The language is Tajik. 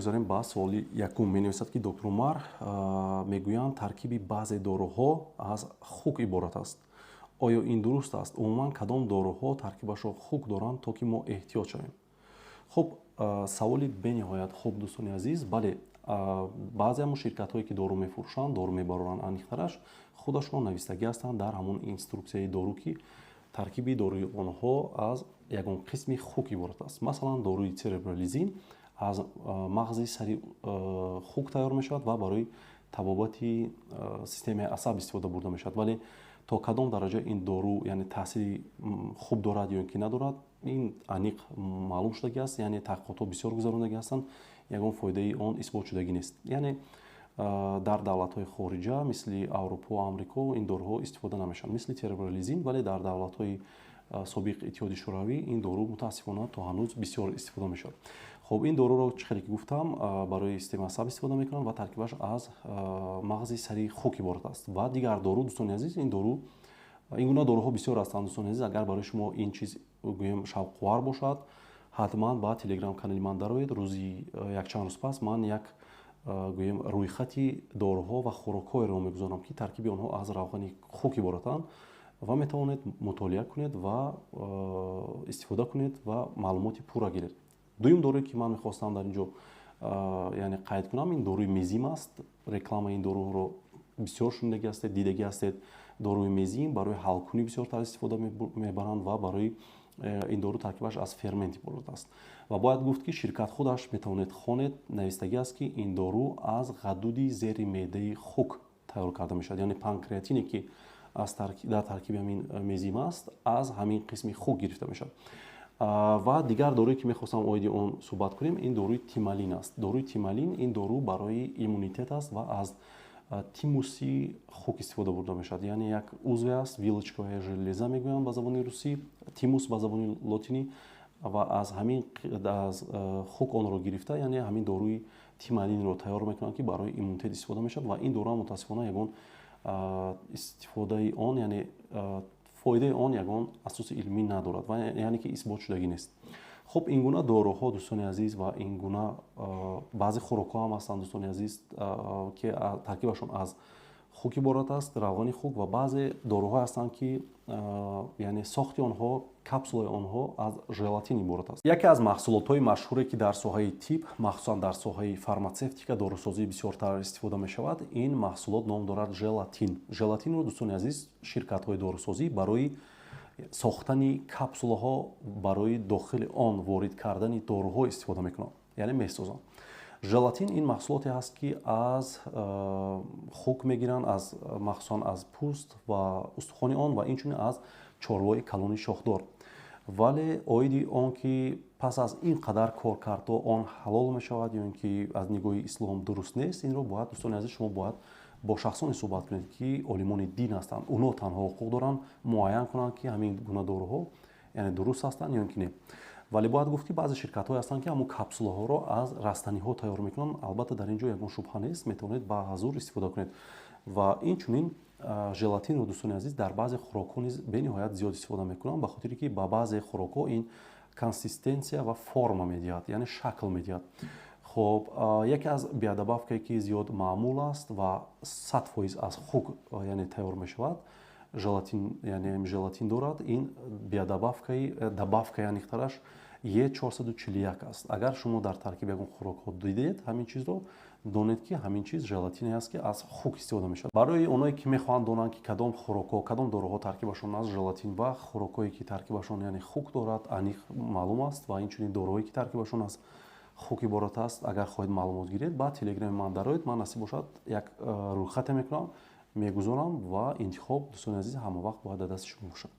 мегузарем ба суоли якум. Менависад ки доктор Умар мегӯянд таркиби баъзе дороҳо аз хук иборат аст. оё ин дуруст аст? Умуман кадом дороҳо таркибашро хук доранд, то ки мо эҳтиёт шавем? хуб, саволи бениҳоят хуб, дӯстони азиз. бале, баъзе ҳамон ширкатҳое ки дору мефурӯшанд, дору мебароранд аниқтараш, худашон навистагӣ ҳастанд дар ҳамон инструксияи дору ки таркиби доруи онҳо аз ягон қисми хук иборат аст. Масалан, доруи церебролизин аз мағзи сари хук тайёр мешавад ва барои табобати системаи асаб истифода бурда мешавад. Вале то кадом дараҷа ин дору яъне таъсири хуб дорад ё ин ки надорад, ин аниқ маълум шудагӣ аст, яъне таҳқиқотҳо бисёр гузарондагӣ ҳастанд, ягон фоидаи он исбот шудагӣ нест. Яъне дар давлатҳои хориҷа мисли Аврупо ва Амрико ин доруҳо истифода намешаванд, мисли церебролизин. Вале дар давлатҳои собиқ Иттиҳоди Шӯравӣ ин дору мутаассифона то ҳанӯз бисёр истифода мешавад. хуб, ин доруро чӣ хеле ки гуфтам, барои системаи асаб истифода мекунанд ва таркибаш аз мағзи сари хук иборат аст. Ва дигар дору, дӯстони азиз, ин гуна доруҳо бисёр ҳастанд. Дӯстони азиз, агар барои шумо ин чиз гӯем шавқовар бошад, ҳатман ба телеграм-канали ман дароед. Рӯзи якчанд рӯз пас ман як гӯем рӯйхати доруҳо ва хӯрокҳоеро мегузорам ки таркиби онҳо аз равғани хук иборатанд ва метавонед мутолиа кунед ва истифода кунед ва маълумоти пурра гиред. дуюм доруе ки ман мехостам дар инҷо яъне қайд кунам, ин доруи мезим аст. Реклама ин доруҳоро бисёр шунидагӣ ҳастед, дидагӣ ҳастед. доруи мезим барои ҳалкунӣ бисёртар истифода мебаранд ва барои ин дору таркибаш аз фермент иборат аст. Ва бояд гуфт ки ширкат худаш метавонед хонед, навистагӣ аст ки ин дору аз ғадуди зери меъдаи хук тайёр карда мешавад. Яъне панкреатине ки дар таркиби ҳамин мезим аст, аз ҳамин қисми хук гирифта мешавад. ва дигар доруе ки мехостам оиди он суҳбат кунем, ин доруи тималин аст. доруи тималин ин дору барои иммунитет аст ва аз тимуси хук истифода бурда мешавад. Яъне як узве аст, вилочковая железа мегӯянд ба забони русӣ, тимус ба забони лотинӣ, ва аз ҳамин хук онро гирифта, яъне ҳамин доруи тималинро тайёр мекунанд ки барои иммунитет истифода мешавад. ва ин дору мутаассифона ягон истифодаи он, яъне фоидаи он ягон асоси илмӣ надорад ва яъне ки исбот шудагӣ нест. хуб, ин гуна доруҳо, дӯстони азиз, ва ин гуна баъзе хӯрокҳо ҳам ҳастанд, дӯстони азиз, ки таркибашон аз хук иборат аст, равғани хук, ва баъзе доруҳо ҳастанд ки яъне сохти онҳо, капсулаи онҳо аз желатин иборат аст. яке аз маҳсулотҳои машҳуре ки дар соҳаи тиб, махсусан дар соҳаи фарматсевтика, дорусозӣ бисёртар истифода мешавад, ин маҳсулот ном дорад желатин. Желатинро, дӯстони азиз, ширкатҳои дорусозӣ барои сохтани капсулаҳо, барои дохили он ворид кардани доруҳо истифода мекунанд, яъне месозанд. желатин ин маҳсулоте ҳаст ки аз хук мегиранд, махсусан аз пӯст ва устухони он, ва инчунин аз чорвои калони шохдор. вале оиди он ки пас аз ин қадар кор кард то он ҳалол мешавад ё ин ки аз нигоҳи ислом дуруст нест, инро бояд, дӯстони азиз, шумо бояд бо шахсоне суҳбат кунед ки олимони дин ҳастанд. онҳо танҳо ҳуқуқ доранд муайян кунанд ки ҳамин гуна доруҳо яъне дуруст ҳастанд ё ин ки не. вале бояд гуфт ки баъзе ширкатҳое ҳастанд ки ҳамон капсулаҳоро аз растаниҳо тайёр мекунанд. албатта дар ин ҷо ягон шубҳа нест, метавонед ба ҳазур истифода кунед. ва инчунин желатинро, дӯстони азиз, дар баъзе хӯрокҳо низ бениҳоят зиёд истифода мекунанд, ба хотире ки ба баъзе хӯрокҳо ин консистенсия ва форма медиҳад, яъне шакл медиҳад. хуб, яке аз биодобавкае ки зиёд маъмул аст ва 100% аз хук яъне тайёр мешавад, желатин дорад. ин добавкаи аниқтараш Е441 аст. агар шумо дар таркиби ягон хӯрокҳо дидед ҳамин чизро, донед ки ҳамин чиз желатине аст ки аз хук истифода мешавад. барои оное ки мехоҳанд донанд ки кадом хӯрокҳо, кадом доруҳо таркибашон аз желатин ва хӯрокҳое ки таркибашон яъне хук дорад, аниқ маълум аст, ва инчунин доруҳое ки таркибашон аз хук иборат аст. агар хоҳед маълумот гиред, ба телеграми ман дароед. ман насиб бошад як рӯйхате мекунам, мегузорам, ва интихоб, дӯстони азиз, ҳамавақт бояд дар дасти шумо бошад.